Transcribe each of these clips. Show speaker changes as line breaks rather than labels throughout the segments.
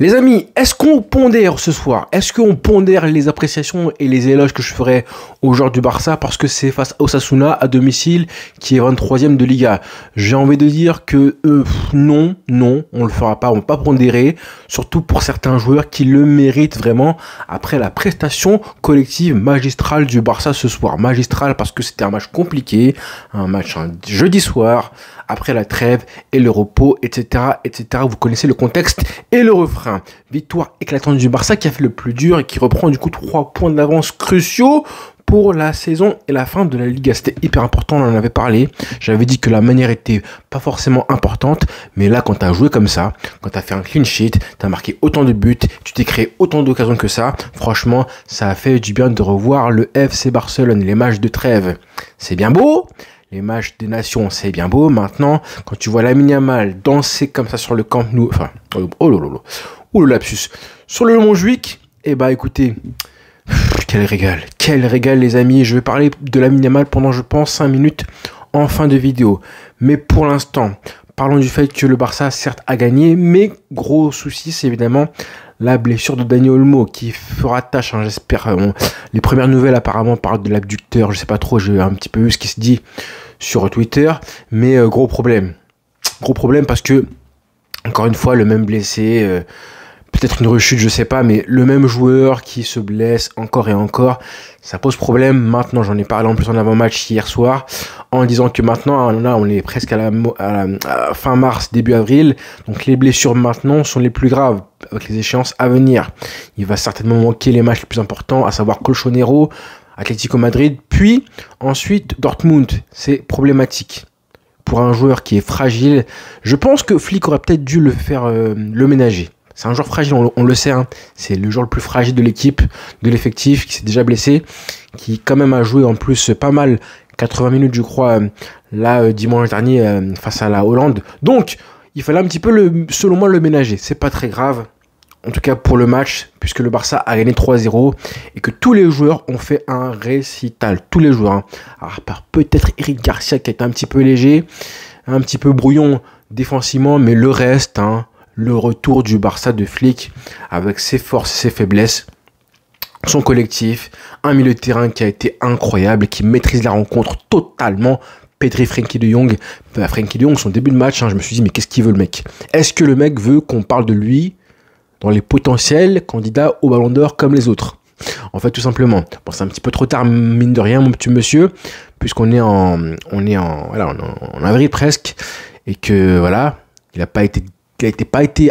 Les amis, est-ce qu'on pondère ce soir? Est-ce qu'on pondère les appréciations et les éloges que je ferai aux joueurs du Barça parce que c'est face à Osasuna à domicile qui est 23e de Liga? J'ai envie de dire que non, on le fera pas, on va pas pondérer, surtout pour certains joueurs qui le méritent vraiment après la prestation collective magistrale du Barça ce soir. Magistrale parce que c'était un match compliqué, un match un jeudi soir, après la trêve et le repos, etc., etc. Vous connaissez le contexte et le refrain. Victoire éclatante du Barça qui a fait le plus dur et qui reprend du coup 3 points d'avance cruciaux pour la saison et la fin de la Liga. C'était hyper important, on en avait parlé. J'avais dit que la manière était pas forcément importante, mais là quand tu as joué comme ça, quand tu as fait un clean sheet, tu as marqué autant de buts, tu t'es créé autant d'occasions que ça, franchement, ça a fait du bien de revoir le FC Barcelone, les matchs de trêve. C'est bien beau. Les matchs des nations, c'est bien beau. Maintenant, quand tu vois Lamine Yamal danser comme ça sur le Camp Nou, enfin, le lapsus, sur le Montjuïc, eh bah écoutez, quel régal les amis. Je vais parler de Lamine Yamal pendant, je pense, 5 minutes en fin de vidéo. Mais pour l'instant, parlons du fait que le Barça, certes, a gagné, mais gros souci, c'est évidemment la blessure de Dani Olmo qui fera tâche, hein, j'espère. Les premières nouvelles apparemment parlent de l'abducteur, je sais pas trop, j'ai un petit peu vu ce qui se dit sur Twitter, mais gros problème parce que, encore une fois, le même blessé, peut-être une rechute, je sais pas, mais le même joueur qui se blesse encore et encore, ça pose problème. Maintenant, j'en ai parlé en plus en avant-match hier soir, en disant que maintenant, là, on est presque à la fin mars, début avril, donc les blessures maintenant sont les plus graves avec les échéances à venir. Il va certainement manquer les matchs les plus importants, à savoir Colchonero, Atlético Madrid, puis ensuite Dortmund. C'est problématique pour un joueur qui est fragile. Je pense que Flick aurait peut-être dû le faire le ménager. C'est un joueur fragile, on le sait, hein. C'est le joueur le plus fragile de l'équipe, de l'effectif, qui s'est déjà blessé, qui quand même a joué en plus pas mal, 80 minutes je crois, dimanche dernier face à la Hollande. Donc, il fallait un petit peu, selon moi, le ménager. C'est pas très grave, en tout cas pour le match, puisque le Barça a gagné 3-0 et que tous les joueurs ont fait un récital. Tous les joueurs, hein. Alors, à part peut-être Eric Garcia qui a été un petit peu léger, un petit peu brouillon défensivement, mais le reste, hein, le retour du Barça de Flick avec ses forces et ses faiblesses, son collectif, un milieu de terrain qui a été incroyable, qui maîtrise la rencontre totalement. Pedri, Frenkie de Jong, son début de match, hein, je me suis dit mais qu'est-ce qu'il veut le mec? Est-ce que le mec veut qu'on parle de lui dans les potentiels candidats au Ballon d'Or comme les autres? En fait, tout simplement. Bon, c'est un petit peu trop tard, mine de rien, mon petit monsieur, puisqu'on est en avril presque, et que voilà, il n'a pas été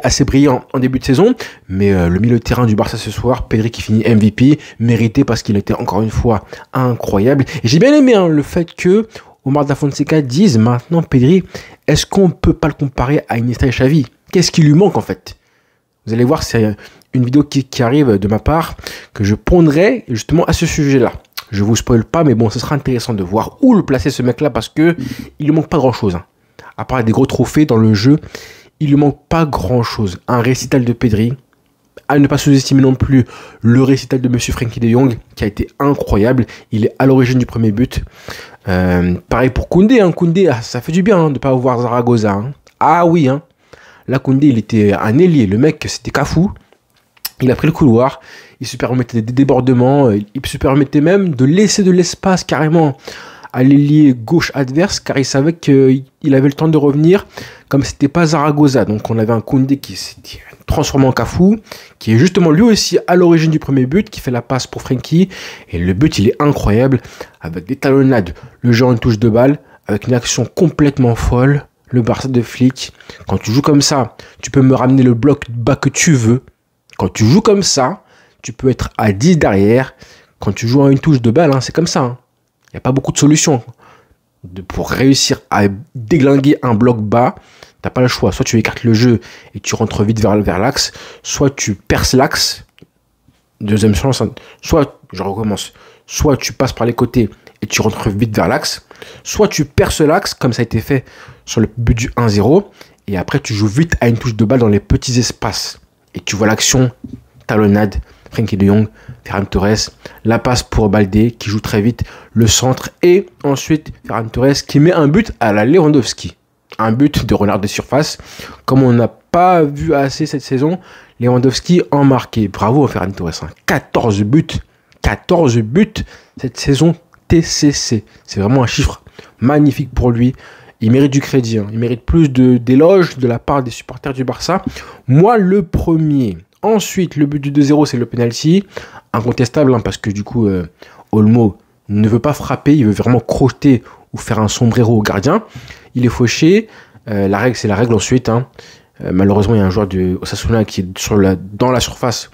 assez brillant en début de saison, mais le milieu de terrain du Barça ce soir, Pedri qui finit MVP, mérité parce qu'il était encore une fois incroyable. Et j'ai bien aimé le fait que Omar Da Fonseca dise maintenant Pedri, est-ce qu'on peut pas le comparer à Iniesta et Xavi? Qu'est-ce qui lui manque en fait? Vous allez voir, c'est une vidéo qui arrive de ma part, que je pondrai justement à ce sujet-là. Je vous spoil pas, mais bon, ce sera intéressant de voir où le placer ce mec-là, parce que il lui manque pas grand-chose. Hein. À part des gros trophées dans le jeu, il lui manque pas grand-chose. Un récital de Pedri, à ne pas sous-estimer non plus le récital de Monsieur Frenkie de Jong, qui a été incroyable. Il est à l'origine du premier but. Pareil pour Koundé. Hein. Koundé, ça fait du bien de ne pas voir Zaragoza. Hein. Ah oui, hein. Là, Koundé, il était un ailier. Le mec, c'était Cafou. Il a pris le couloir. Il se permettait des débordements. Il se permettait même de laisser de l'espace carrément à l'ailier gauche adverse, car il savait qu'il avait le temps de revenir, comme c'était pas Zaragoza. Donc on avait un Koundé qui s'était transformé en Cafou, qui est justement lui aussi à l'origine du premier but, qui fait la passe pour Frenkie. Et le but, il est incroyable, avec des talonnades, le jeu en touche de balle, avec une action complètement folle. Le Barça de Flick, quand tu joues comme ça, tu peux me ramener le bloc bas que tu veux. Quand tu joues comme ça, tu peux être à 10 derrière. Quand tu joues à une touche de balle, hein, c'est comme ça. Hein. Il n'y a pas beaucoup de solutions. Pour réussir à déglinguer un bloc bas, tu n'as pas le choix. Soit tu écartes le jeu et tu rentres vite vers l'axe, soit tu perces l'axe. Deuxième chance, soit, je recommence, soit tu passes par les côtés et tu rentres vite vers l'axe, soit tu perces l'axe, comme ça a été fait sur le but du 1-0, et après tu joues vite à une touche de balle dans les petits espaces. Et tu vois l'action, talonnade, Frenkie de Jong, Ferran Torres, la passe pour Baldé qui joue très vite, le centre, et ensuite Ferran Torres qui met un but à la Lewandowski. un but de renard de surface. Comme on n'a pas vu assez cette saison, Lewandowski en marqué. Bravo à Ferran Torres. 14 buts. 14 buts cette saison TCC. C'est vraiment un chiffre magnifique pour lui. Il mérite du crédit. Hein. Il mérite plus d'éloges de la part des supporters du Barça. Moi, le premier. Ensuite, le but du 2-0, c'est le penalty. Incontestable, hein, parce que du coup, Olmo ne veut pas frapper. Il veut vraiment crocheter ou faire un sombrero au gardien. Il est fauché. La règle, c'est la règle ensuite. Hein. Malheureusement, il y a un joueur de Osasuna qui est dans la surface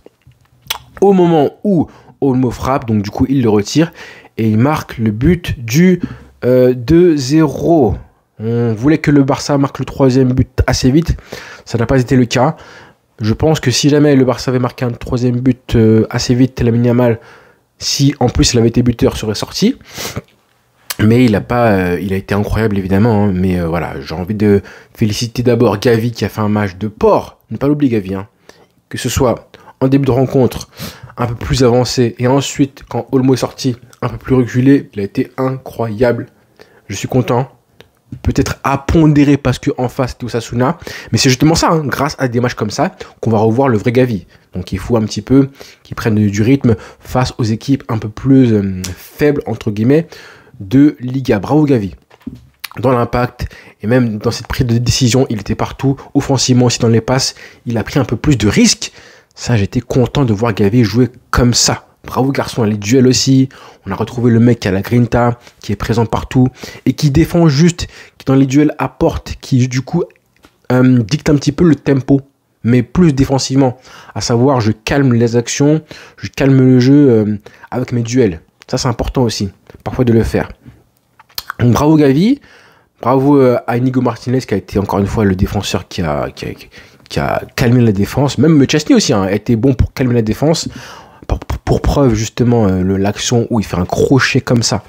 au moment où Olmo frappe. Donc, du coup, il le retire. Et il marque le but du 2-0. On voulait que le Barça marque le troisième but assez vite. Ça n'a pas été le cas. Je pense que si jamais le Barça avait marqué un troisième but assez vite, Lamine Yamal, si en plus il avait été buteur, serait sorti. Mais il a été incroyable évidemment. Hein. Mais voilà, j'ai envie de féliciter d'abord Gavi qui a fait un match de porc. Ne pas l'oublier Gavi. Hein. Que ce soit en début de rencontre, un peu plus avancé. Et ensuite, quand Olmo est sorti, un peu plus reculé, il a été incroyable. Je suis content. Peut-être à pondérer parce qu'en face c'était Osasuna, mais c'est justement ça, hein, grâce à des matchs comme ça, qu'on va revoir le vrai Gavi. Donc il faut un petit peu qu'il prenne du rythme face aux équipes un peu plus faibles, entre guillemets, de Liga. Bravo Gavi. Dans l'impact, et même dans cette prise de décision, il était partout, offensivement aussi dans les passes, il a pris un peu plus de risques. Ça, j'étais content de voir Gavi jouer comme ça. Bravo garçon, les duels aussi. On a retrouvé le mec qui a la grinta, qui est présent partout et qui défend juste, qui dans les duels apporte, qui du coup dicte un petit peu le tempo, mais plus défensivement. À savoir, je calme les actions, je calme le jeu avec mes duels. Ça, c'est important aussi, parfois de le faire. Donc bravo Gavi, bravo à Inigo Martinez qui a été encore une fois le défenseur qui a calmé la défense. Même Chesney aussi a été bon pour calmer la défense. Pour preuve justement l'action où il fait un crochet comme ça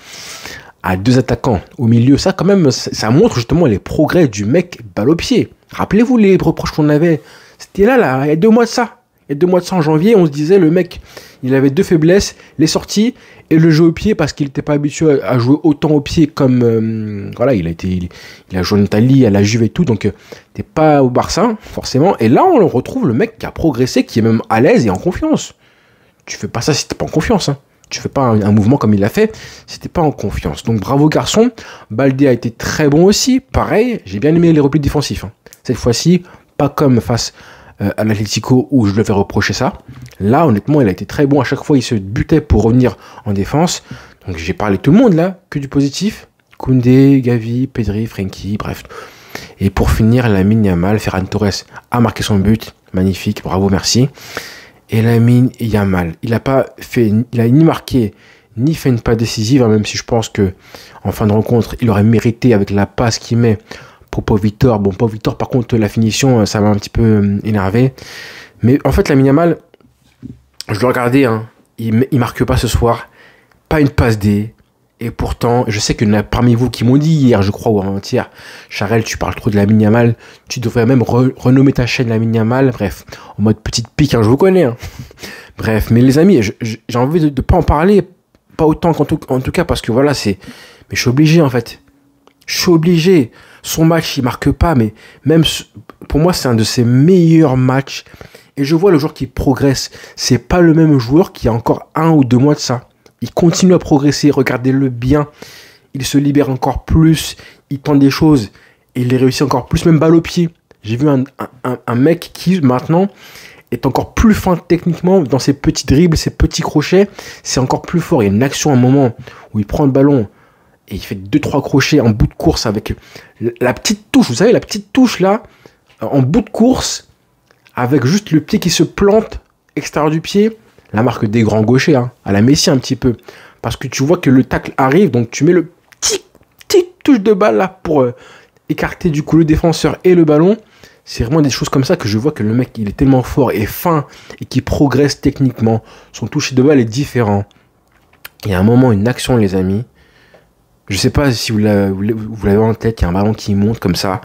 à deux attaquants au milieu, ça quand même ça montre justement les progrès du mec balle au pied. Rappelez-vous les reproches qu'on avait, c'était là il y a 2 mois de ça. Il y a 2 mois de ça en janvier, on se disait le mec il avait 2 faiblesses, les sorties et le jeu au pied parce qu'il n'était pas habitué à jouer autant au pied comme voilà, il a joué en Italie, à la Juve et tout, donc t'es pas au Barça forcément. Et là on le retrouve le mec qui a progressé, qui est même à l'aise et en confiance. Tu fais pas ça si t'es pas en confiance. Hein. Tu fais pas un mouvement comme il l'a fait si t'es pas en confiance. Donc bravo garçon. Baldé a été très bon aussi. Pareil, j'ai bien aimé les replis défensifs. Hein. Cette fois-ci, pas comme face à l'Atlético où je devais reprocher ça. Là, honnêtement, il a été très bon. À chaque fois, il se butait pour revenir en défense. Donc j'ai parlé de tout le monde là, que du positif. Koundé, Gavi, Pedri, Frenkie, bref. Et pour finir, Lamine Yamal, Ferran Torres a marqué son but. Magnifique, bravo, merci. Et Lamine Yamal, il a ni marqué ni fait une passe décisive, hein, même si je pense que en fin de rencontre, il aurait mérité avec la passe qu'il met pour Pau Victor. Bon, Pau Victor, par contre, la finition, ça m'a un petit peu énervé. Mais en fait, Lamine Yamal, je le regardais, hein, il marque pas ce soir, pas une passe D. Et pourtant, je sais qu'il y en a parmi vous qui m'ont dit hier, je crois, ou avant-hier, Charel, tu parles trop de Lamine Yamal, tu devrais même renommer ta chaîne Lamine Yamal, bref, en mode petite pique, hein, je vous connais. Hein. Bref, mais les amis, j'ai envie de pas en parler, pas autant en tout cas, parce que voilà, mais je suis obligé en fait. Je suis obligé. Son match, il marque pas, mais même, pour moi, c'est un de ses meilleurs matchs. Et je vois le joueur qui progresse. C'est pas le même joueur qui a encore 1 ou 2 mois de ça. Il continue à progresser, regardez-le bien. Il se libère encore plus, il tente des choses et il les réussit encore plus, même balle au pied. J'ai vu un mec qui maintenant est encore plus fin techniquement dans ses petits dribbles, ses petits crochets. C'est encore plus fort. Il y a une action à un moment où il prend le ballon et il fait 2-3 crochets en bout de course avec la petite touche. Vous savez, la petite touche là, en bout de course, avec juste le pied qui se plante extérieur du pied. La marque des grands gauchers, hein, à la Messi un petit peu. Parce que tu vois que le tacle arrive, donc tu mets le petit touche de balle là pour écarter du coup le défenseur et le ballon. C'est vraiment des choses comme ça que je vois que le mec il est tellement fort et fin et qui progresse techniquement. Son toucher de balle est différent. Il y a un moment, une action les amis. Je sais pas si vous l'avez en tête, il y a un ballon qui monte comme ça.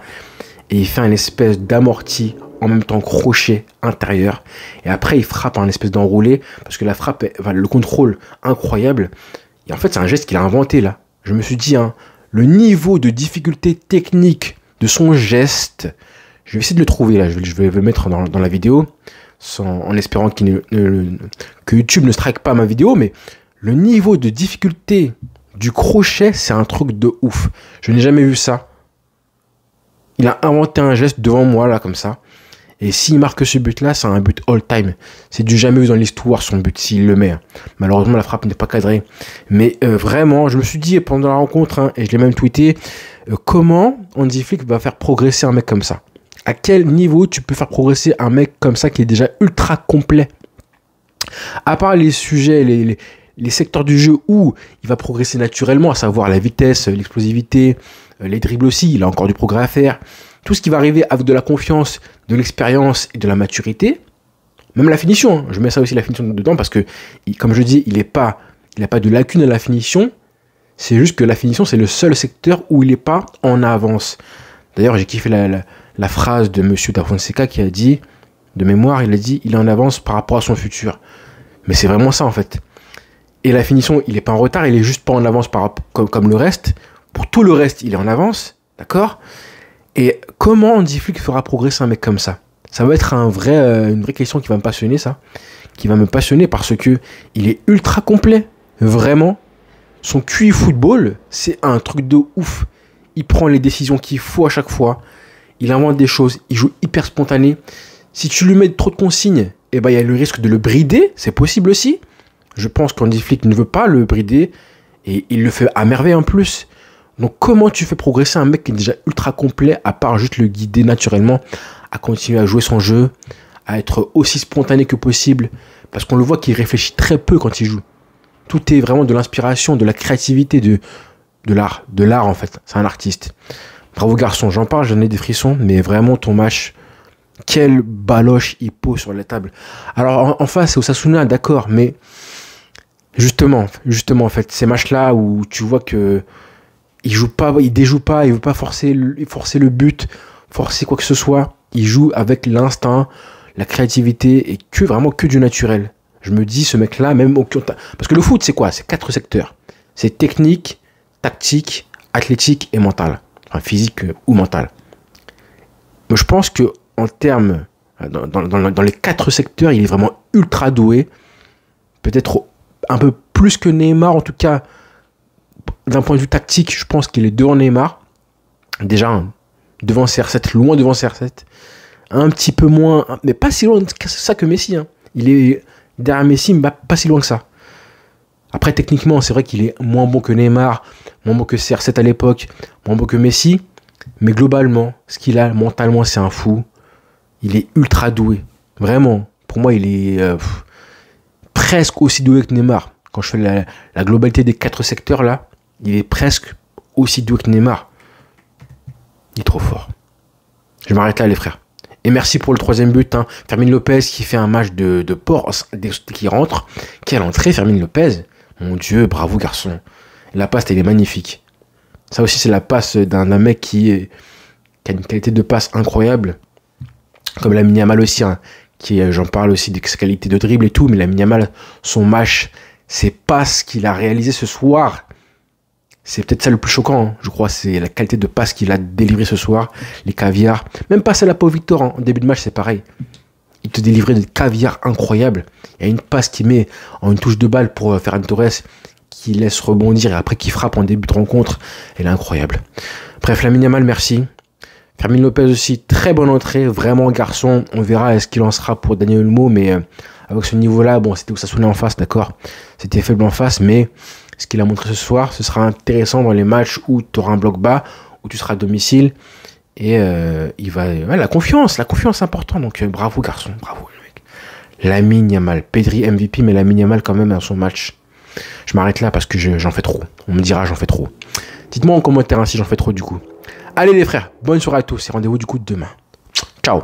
Et il fait une espèce d'amorti en même temps crochet intérieur. Et après, il frappe en espèce d'enroulé. Parce que la frappe, le contrôle incroyable. Et en fait, c'est un geste qu'il a inventé là. Je me suis dit, hein, le niveau de difficulté technique de son geste. Je vais essayer de le trouver là, je vais le mettre dans la vidéo, en espérant que YouTube ne strike pas ma vidéo, mais le niveau de difficulté du crochet, c'est un truc de ouf. Je n'ai jamais vu ça. Il a inventé un geste devant moi, là, comme ça. Et s'il marque ce but-là, c'est un but all-time. C'est du jamais vu dans l'histoire, son but, s'il le met. Malheureusement, la frappe n'est pas cadrée. Mais vraiment, je me suis dit pendant la rencontre, hein, et je l'ai même tweeté, comment Hansi Flick va faire progresser un mec comme ça? À quel niveau tu peux faire progresser un mec comme ça qui est déjà ultra complet? À part les sujets, les secteurs du jeu où il va progresser naturellement, à savoir la vitesse, l'explosivité, les dribbles aussi, il a encore du progrès à faire. Tout ce qui va arriver avec de la confiance, de l'expérience et de la maturité. Même la finition, hein. Je mets ça aussi la finition dedans parce que, comme je dis, il n'a pas de lacune à la finition. C'est juste que la finition, c'est le seul secteur où il n'est pas en avance. D'ailleurs, j'ai kiffé la phrase de Monsieur Da Fonseca qui a dit, de mémoire, il a dit, il est en avance par rapport à son futur. Mais c'est vraiment ça en fait. Et la finition, il n'est pas en retard, il est juste pas en avance comme le reste. Pour tout le reste, il est en avance, d'accord? Et comment Hansi Flick fera progresser un mec comme ça? Ça va être une vraie question qui va me passionner, ça. Qui va me passionner parce que il est ultra complet. Vraiment. Son QI football, c'est un truc de ouf. Il prend les décisions qu'il faut à chaque fois. Il invente des choses. Il joue hyper spontané. Si tu lui mets trop de consignes, eh ben, il y a le risque de le brider. C'est possible aussi. Je pense qu'Hansi Flick ne veut pas le brider. Et il le fait à merveille en plus. Donc comment tu fais progresser un mec qui est déjà ultra complet, à part juste le guider naturellement, à continuer à jouer son jeu, à être aussi spontané que possible, parce qu'on le voit qu'il réfléchit très peu quand il joue. Tout est vraiment de l'inspiration, de la créativité, de l'art en fait. C'est un artiste. Bravo garçon, j'en parle, j'en ai des frissons, mais vraiment ton match, quelle baloche il pose sur la table. Alors en face c'est Osasuna, d'accord, mais justement en fait, ces matchs-là où tu vois que il joue pas, il déjoue pas, il veut pas forcer le but, forcer quoi que ce soit. Il joue avec l'instinct, la créativité et vraiment que du naturel. Je me dis, ce mec-là, même parce que le foot, c'est quoi? C'est 4 secteurs. C'est technique, tactique, athlétique et mental. Enfin, physique ou mental. Mais je pense que en termes, dans les 4 secteurs, il est vraiment ultra doué. Peut-être un peu plus que Neymar, en tout cas. D'un point de vue tactique, je pense qu'il est devant Neymar. Déjà, devant CR7, loin devant CR7. Un petit peu moins, mais pas si loin que ça que Messi. Hein. Il est derrière Messi, mais pas si loin que ça. Après, techniquement, c'est vrai qu'il est moins bon que Neymar, moins bon que CR7 à l'époque, moins bon que Messi. Mais globalement, ce qu'il a mentalement, c'est un fou. Il est ultra doué. Vraiment. Pour moi, il est presque aussi doué que Neymar. Quand je fais la globalité des 4 secteurs, là, il est presque aussi doué que Neymar. Il est trop fort. Je m'arrête là, les frères. Et merci pour le 3e but. Hein. Fermin Lopez qui fait un match de porc, qui rentre. Quelle entrée, Fermin Lopez. Mon Dieu, bravo, garçon. La passe, elle est magnifique. Ça aussi, c'est la passe d'un mec qui a une qualité de passe incroyable. Comme Lamine Yamal aussi. Hein, j'en parle aussi de sa qualité de dribble et tout. Mais Lamine Yamal, son match, ses passes qu'il a réalisées ce soir, c'est peut-être ça le plus choquant, hein, je crois, c'est la qualité de passe qu'il a délivré ce soir, les caviars. Même pas à la Pau Victor, hein, en début de match, c'est pareil. Il te délivrait des caviars incroyables. Il y a une passe qu'il met en une touche de balle pour Ferran Torres, qui laisse rebondir et après qui frappe en début de rencontre. Elle est incroyable. Bref, Lamine Yamal, merci. Fermin Lopez aussi, très bonne entrée, vraiment garçon. On verra est-ce qu'il en sera pour Daniel Olmo, mais avec ce niveau-là, bon, c'était Osasuna en face, d'accord. C'était faible en face, mais ce qu'il a montré ce soir, ce sera intéressant dans les matchs où tu auras un bloc bas, où tu seras à domicile. Et il va. Ouais, la confiance c'est important. Donc bravo garçon, bravo le mec. Lamine Yamal, Pedri MVP, mais Lamine Yamal quand même dans son match. Je m'arrête là parce que j'en fais trop. On me dira j'en fais trop. Dites-moi en commentaire si j'en fais trop du coup. Allez les frères, bonne soirée à tous et rendez-vous du coup demain. Ciao.